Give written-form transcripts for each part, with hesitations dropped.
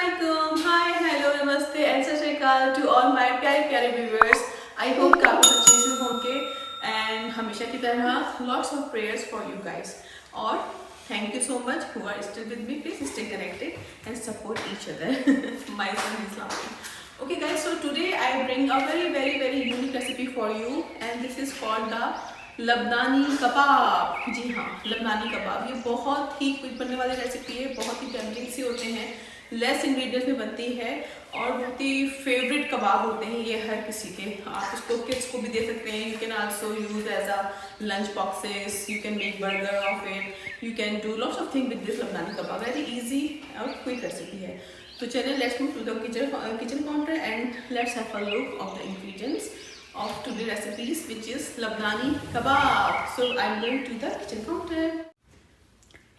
Assalamualaikum. Hi, hello, namaste and सत श्री अकाल to all my प्यारे प्यारे viewers. I hope कि आप अच्छे से होंगे and हमेशा की तरह lots of prayers for you guys. और thank you so much who are still with me. Please stay connected and support each other. My son is laughing. Okay guys, so today I bring a very unique recipe for you and this is called the लबनानी कबाब। जी हाँ, लबनानी कबाब ये बहुत ही quick बनने वाली recipe है, बहुत ही tempting सी होते हैं, less ingredients में बनती है और बहुत ही फेवरेट कबाब होते हैं ये हर किसी के। आप इसको किड्स को भी दे सकते हैं, you can also use as a lunch boxes, you can make burger of it, you can do lots of thing with this लबनानी कबाब। वेरी इजी और क्विक रेसिपी है। तो चलिए let's move to the kitchen counter and let's have a look of the ingredients of today's recipes, which is Labnani kebab. So I'm going to the kitchen counter.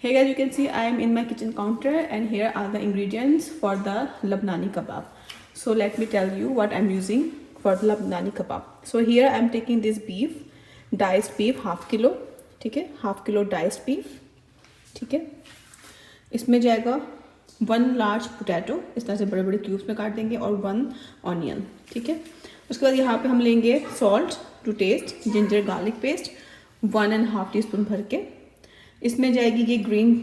Hey guys, you can see I am in my kitchen counter and here are the ingredients for the Labnani kebab. So let me tell you what I'm using for the Labnani kebab. So here I'm taking this beef, diced beef, half kilo, ठीक है, half kilo diced beef, ठीक है। इसमें जाएगा 1 large potato, इस तरह से बड़े बड़े क्यूब्स में काट देंगे, और 1 onion, ठीक है। उसके बाद यहाँ पे हम लेंगे salt to taste, ginger garlic paste 1.5 teaspoon भर के। इसमें जाएगी ये ग्रीन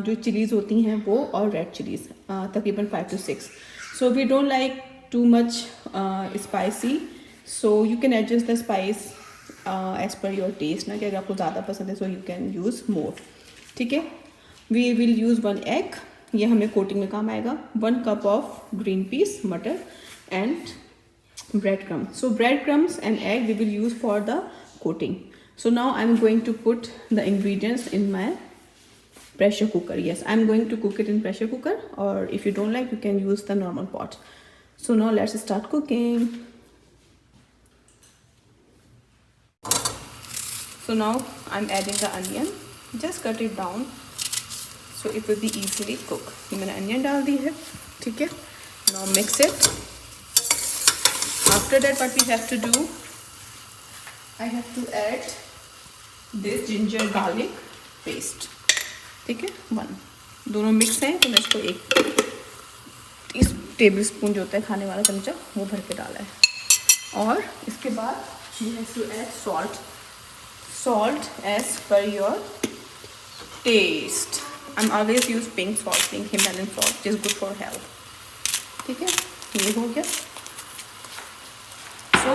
जो चिलीज़ होती हैं वो, और रेड चिलीज़ तकरीबन 5 to 6। So we don't like too much spicy, so you can adjust the spice as per your taste ना, कि अगर आपको ज़्यादा पसंद है so you can use more, ठीक है। वी विल यूज़ 1 एग, ये हमें कोटिंग में काम आएगा, 1 कप ऑफ ग्रीन पीस मटर and breadcrumbs. So breadcrumbs and egg we will use for the coating. So now I'm going to put the ingredients in my pressure cooker. Yes, I'm going to cook it in pressure cooker, or if you don't like you can use the normal pot. So now let's start cooking. So now I'm adding the onion. Just cut it down so it will be easily cooked. ये मैंने onion डाल दी है, ठीक है। Now mix it. After that what we have to do, I have to add this ginger garlic paste, ठीक है, 1। दोनों mix हैं तो मैं इसको 1 टेबल स्पून जो होता है खाने वाला चमचा वो भर के डाला है। और इसके बाद you have to add salt as per your taste. I'm always use pink Himalayan salt, which is good for health, ठीक है। ये हो गया। तो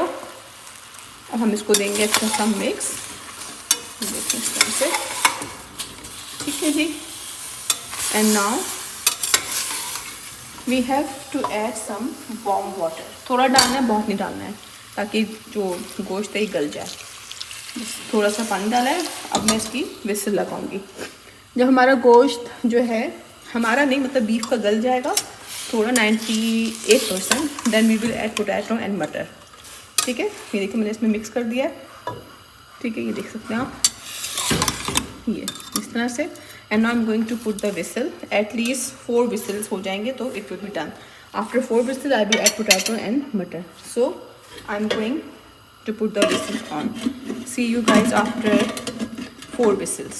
अब हम इसको देंगे अच्छा सा मिक्स, देखिए इस तरह से, ठीक है जी। And now we have to add some warm water. थोड़ा डालना है, बहुत नहीं डालना है, ताकि जो गोश्त है गल जाए। थोड़ा सा पानी डाला है। अब मैं इसकी विसल लगाऊंगी। जब हमारा गोश्त जो है, हमारा नहीं मतलब बीफ का गल जाएगा थोड़ा 98%, then we will add potato and मटर, ठीक है। ये देखिए मैंने इसमें मिक्स कर दिया है, ठीक है, ये देख सकते हैं आप, ये इस तरह से। And now I am going to put the whistle, at least 4 whistles हो जाएंगे तो it will be done. After 4 whistle I will add potato and मटर। So I am going to put the whistle on. See you guys after 4 whistles.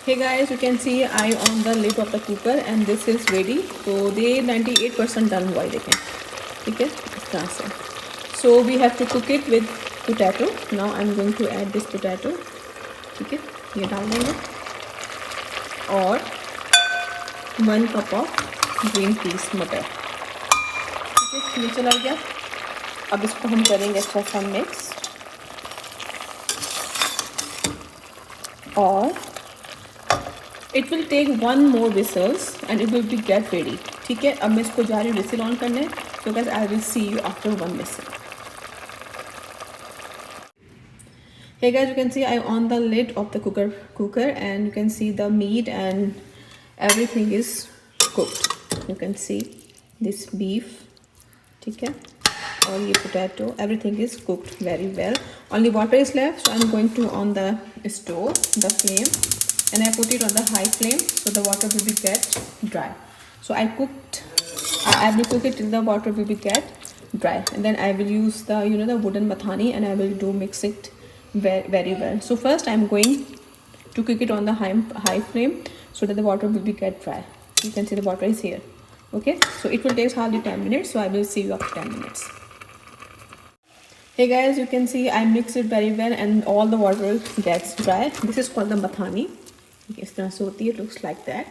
Hey guys, you can see I on the lid of the cooker and this is ready. तो ये 98% done हुआ है, देखें, ठीक है, इस तरह से। So we have to cook it with potato. Now I'm going to add this potato, ठीक है, ये डाल देंगे, और 1 कप ऑफ ग्रीन पीस मटर, ठीक है, ये चला गया। अब इसको हम करेंगे अच्छा सा मिक्स, और it will take 1 more whistles and it will be get ready, ठीक है। अब मैं इसको जा रही हूँ विसल ऑन करने, so guys I will see you after 1 whistle. Hey guys, you can see I on the lid of the cooker and you can see the meat and everything is cooked. You can see this beef, ठीक है, और ये potato, everything is cooked very well. Only water is left, so I'm going to on the stove, the flame, and I put it on the high flame so the water will be get dry. So I will cook it till the water will be get dry, and then I will use the the wooden mathani and I will do mix it very well. So first I'm going to cook it on the high flame so that the water will be get dry. You can see the water is here. Okay, so it will take hardly 10 minutes, so I will see you after 10 minutes. Hey guys, you can see I mix it very well and all the water gets dry. This is called the mathani. इस तरह से होती है, it looks like that.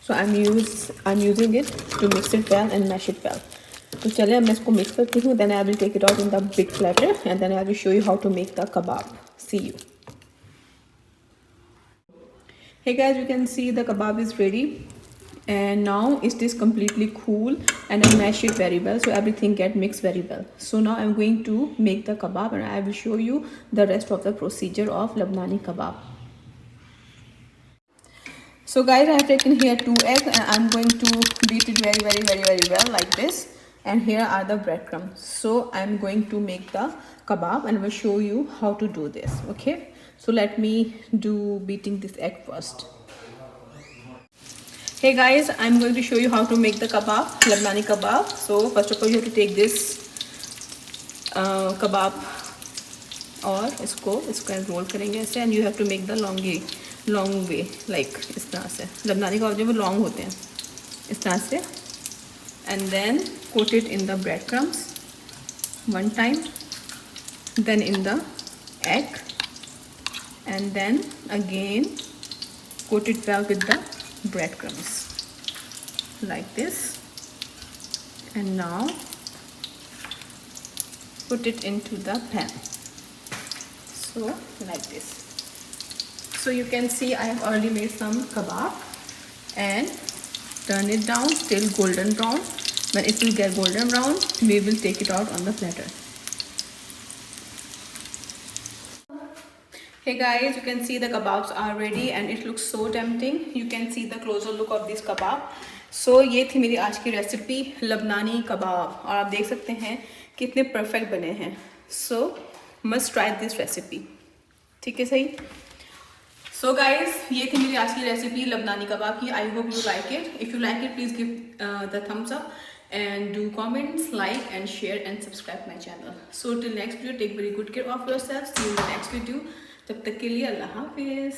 So I'm using it to mix it well and mash it well. तो चलिए मैं इसको mix करती हूँ. Then I will take it out in the big platter and then I will show you how to make the kebab. See you. Hey guys, you can see the kebab is ready. And now it is completely cool and I mash it very well so everything get mixed very well. So now I'm going to make the kebab and I will show you the rest of the procedure of Lebanese kebab. So guys, I have taken here 2 eggs and I'm going to beat it very well like this. And here are the breadcrumbs. So I'm going to make the kebab and I will show you how to do this. Okay, so let me do beating this egg first. Hey guys, I'm going to show you how to make the kebab, Lebanese kebab. So first of all you have to take this kebab और इसको role करेंगे ऐसे and you have to make the long way like इस तरह से. Lebanese kebab जो वो long होते हैं इस तरह से and then coat it in the breadcrumbs one time, then in the egg and then again coat it well with the breadcrumbs like this and now put it into the pan. So like this. So you can see I have already made some kebab and turn it down till golden brown. When it will get golden brown, we will take it out on the platter. Hey guys, you can see the kebabs are ready and it looks so tempting. You can see the closer look of this kebab. So ये थी मेरी आज की recipe लबनानी कबाब और आप देख सकते हैं कितने परफेक्ट बने हैं. So must try this recipe. ठीक है सही. So guys, ये थी मेरी आज की रेसिपी लबनानी कबाब की. I hope you like it. If you like it, please give the thumbs up and do comments, like and share and subscribe my channel. So till next video, take very good care of yourself. See you in the next video. तब तक के लिए अल्लाह हाफिज़.